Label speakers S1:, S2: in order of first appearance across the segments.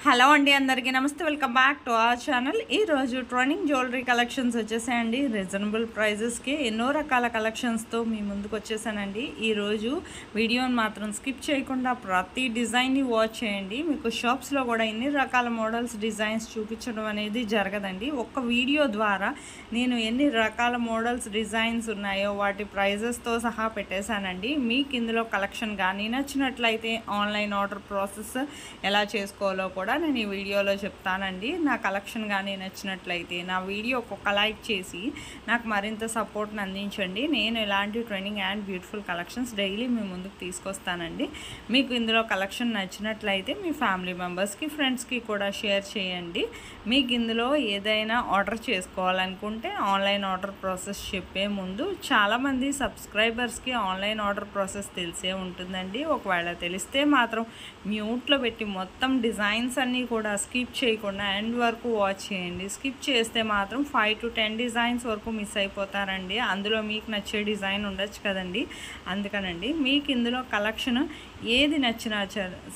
S1: Hello అండి, అందరికీ నమస్తే. Welcome back to our channel. ఈరోజు ట్రెండింగ్ జ్యువెలరీ కలెక్షన్స్ వచ్చేసాయండి. రీజనబుల్ ప్రైజెస్కి ఎన్నో రకాల కలెక్షన్స్తో మీ ముందుకు వచ్చేసానండి. ఈరోజు వీడియోని మాత్రం స్కిప్ చేయకుండా ప్రతి డిజైన్ని వాచ్ చేయండి. మీకు షాప్స్లో కూడా ఎన్ని రకాల మోడల్స్ డిజైన్స్ చూపించడం అనేది జరగదండి. ఒక్క వీడియో ద్వారా నేను ఎన్ని రకాల మోడల్స్ డిజైన్స్ ఉన్నాయో వాటి ప్రైజెస్తో సహా పెట్టేశానండి. మీకు ఇందులో కలెక్షన్ కానీ నచ్చినట్లయితే ఆన్లైన్ ఆర్డర్ ప్రాసెస్ ఎలా చేసుకోవాలో కూడా నేను ఈ వీడియోలో చెప్తానండి. నా కలెక్షన్ కానీ నచ్చినట్లయితే నా వీడియోకి ఒక లైక్ చేసి నాకు మరింత సపోర్ట్ని అందించండి. నేను ఇలాంటి trending and beautiful collections daily మీ ముందుకు తీసుకొస్తానండి. మీకు ఇందులో కలెక్షన్ నచ్చినట్లయితే మీ ఫ్యామిలీ మెంబర్స్కి, ఫ్రెండ్స్కి కూడా షేర్ చేయండి. మీకు ఇందులో ఏదైనా ఆర్డర్ చేసుకోవాలనుకుంటే ఆన్లైన్ ఆర్డర్ ప్రాసెస్ చెప్పే ముందు చాలామంది సబ్స్క్రైబర్స్కి ఆన్లైన్ ఆర్డర్ ప్రాసెస్ తెలిసే ఉంటుందండి. ఒకవేళ తెలిస్తే మాత్రం మ్యూట్లో పెట్టి మొత్తం డిజైన్స్ అన్నీ కూడా స్కిప్ చేయకుండా ఎండ్ వరకు వాచ్ చేయండి. స్కిప్ చేస్తే మాత్రం 5 to 10 డిజైన్స్ వరకు మిస్ అయిపోతారండి. అందులో మీకు నచ్చే డిజైన్ ఉండొచ్చు కదండి. అందుకనండి మీకు ఇందులో కలెక్షన్ ఏది నచ్చినా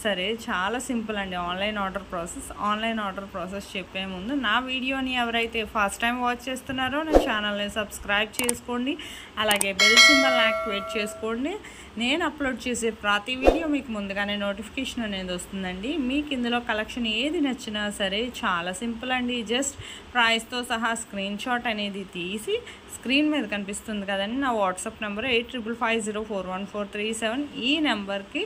S1: సరే చాలా సింపుల్ అండి ఆన్లైన్ ఆర్డర్ ప్రాసెస్ చెప్పే ముందు నా వీడియోని ఎవరైతే ఫస్ట్ టైం వాచ్ చేస్తున్నారో నా ఛానల్ని సబ్స్క్రైబ్ చేసుకోండి. అలాగే బెల్ సింబల్ యాక్టివేట్ చేసుకోండి. నేను అప్లోడ్ చేసే ప్రతి వీడియో మీకు ముందుగానే నోటిఫికేషన్ అనేది వస్తుందండి. మీకు ఇందులో కలెక్షన్ ఏది నచ్చినా సరే చాలా సింపుల్ అండి. జస్ట్ ప్రైస్తో సహా స్క్రీన్ షాట్ అనేది తీసి స్క్రీన్ మీద కనిపిస్తుంది కదండి నా వాట్సాప్ నెంబర్ 8555041437. ఈ నెంబర్కి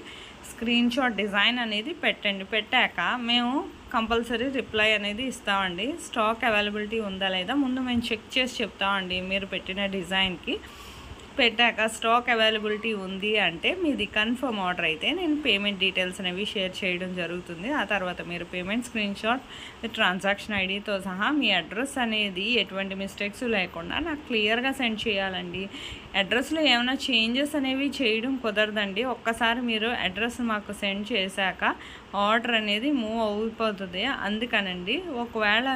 S1: స్క్రీన్ షాట్ డిజైన్ అనేది పెట్టండి. పెట్టాక మేము కంపల్సరీ రిప్లై అనేది ఇస్తామండి. స్టాక్ అవైలబిలిటీ ఉందా లేదా ముందు మేము చెక్ చేసి చెప్తామండి. మీరు పెట్టిన డిజైన్కి పెట్టాక స్టాక్ అవైలబిలిటీ ఉంది అంటే మీది కన్ఫర్మ్ ఆర్డర్ అయితే నేను పేమెంట్ డీటెయిల్స్ అనేవి షేర్ చేయడం జరుగుతుంది. ఆ తర్వాత మీరు పేమెంట్ స్క్రీన్ షాట్ ట్రాన్సాక్షన్ ఐడితో సహా మీ అడ్రస్ అనేది ఎటువంటి మిస్టేక్స్ లేకుండా నాకు క్లియర్గా సెండ్ చేయాలండి. అడ్రస్లో ఏమైనా చేంజెస్ అనేవి చేయడం కుదరదండి. ఒక్కసారి మీరు అడ్రస్ మాకు సెండ్ చేశాక ఆర్డర్ అనేది మూవ్ అయిపోతుంది. అందుకనండి ఒకవేళ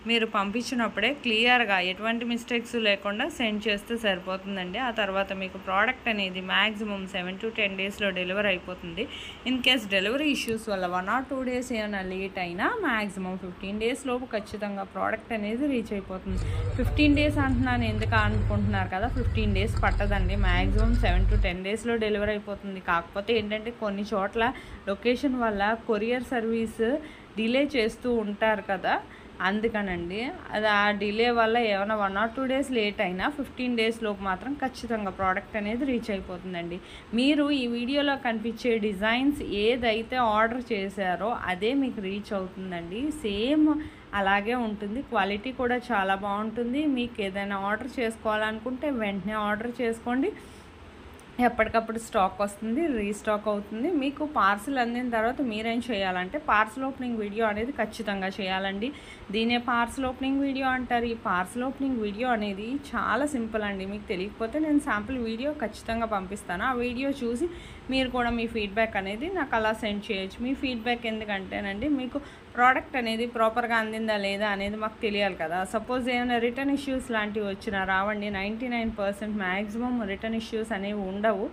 S1: మీరు పంపించినప్పుడే క్లియర్గా ఎటువంటి మిస్టేక్స్ లేకుండా సెండ్ చేస్తే సరిపోతుందండి. ఆ తర్వాత మీకు ప్రోడక్ట్ అనేది మ్యాక్సిమం 7 to 10 డేస్లో డెలివరీ అయిపోతుంది. ఇన్ కేస్ డెలివరీ ఇష్యూస్ వల్ల 1 or 2 days ఏమైనా లేట్ అయినా మ్యాక్సిమం 15 days లోపు ఖచ్చితంగా ప్రోడక్ట్ అనేది రీచ్ అయిపోతుంది. 15 days అంటున్నాను ఎందుకు అనుకుంటున్నారు కదా, 15 days పట్టదండి. మ్యాక్సిమం 7 to 10 డేస్లో డెలివరీ అయిపోతుంది. కాకపోతే ఏంటంటే కొన్ని చోట్ల లొకేషన్ వల్ల కొరియర్ సర్వీస్ డిలే చేస్తూ ఉంటారు కదా, అందుకనండి అది ఆ డిలే వల్ల ఏమైనా 1 or 2 days లేట్ అయినా 15 days లోపు మాత్రం ఖచ్చితంగా ప్రోడక్ట్ అనేది రీచ్ అయిపోతుందండి. మీరు ఈ వీడియోలో కనిపించే డిజైన్స్ ఏదైతే ఆర్డర్ చేశారో అదే మీకు రీచ్ అవుతుందండి. సేమ్ అలాగే ఉంటుంది. క్వాలిటీ కూడా చాలా బాగుంటుంది. మీకు ఏదైనా ఆర్డర్ చేసుకోవాలనుకుంటే వెంటనే ఆర్డర్ చేసుకోండి. ఎప్పటికప్పుడు స్టాక్ వస్తుంది, రీస్టాక్ అవుతుంది. మీకు పార్సిల్ అందిన తర్వాత మీరేం చేయాలంటే పార్సిల్ ఓపెనింగ్ వీడియో అనేది ఖచ్చితంగా చేయాలండి. దీనే పార్సిల్ ఓపెనింగ్ వీడియో అంటారు. ఈ పార్సిల్ ఓపెనింగ్ వీడియో అనేది చాలా సింపుల్ అండి. మీకు తెలియకపోతే నేను శాంపుల్ వీడియో ఖచ్చితంగా పంపిస్తాను. ఆ వీడియో చూసి మీరు కూడా మీ ఫీడ్బ్యాక్ అనేది నాకు అలా సెండ్ చేయొచ్చు. మీ ఫీడ్బ్యాక్ ఎందుకంటేనండి మీకు ప్రోడక్ట్ అనేది ప్రాపర్గా అందిందా లేదా అనేది మాకు తెలియాలి కదా. సపోజ్ ఏమైనా రిటర్న్ ఇష్యూస్ లాంటివి వచ్చినా రావండి. 99% మ్యాక్సిమం రిటర్న్ ఇష్యూస్ అనేవి ఉండవు.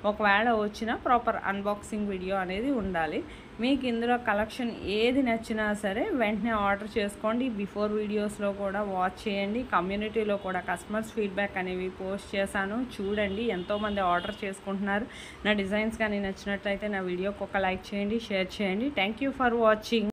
S1: ఒకవేళ వచ్చినా ప్రాపర్ అన్బాక్సింగ్ వీడియో అనేది ఉండాలి. మీకు ఇందులో కలెక్షన్ ఏది నచ్చినా సరే వెంటనే ఆర్డర్ చేసుకోండి. బిఫోర్ వీడియోస్లో కూడా వాచ్ చేయండి. కమ్యూనిటీలో కూడా కస్టమర్స్ ఫీడ్బ్యాక్ అనేవి పోస్ట్ చేశాను, చూడండి. ఎంతోమంది ఆర్డర్ చేసుకుంటున్నారు. నా డిజైన్స్ కానీ నచ్చినట్లయితే నా వీడియోకి ఒక లైక్ చేయండి, షేర్ చేయండి. Thank you for watching.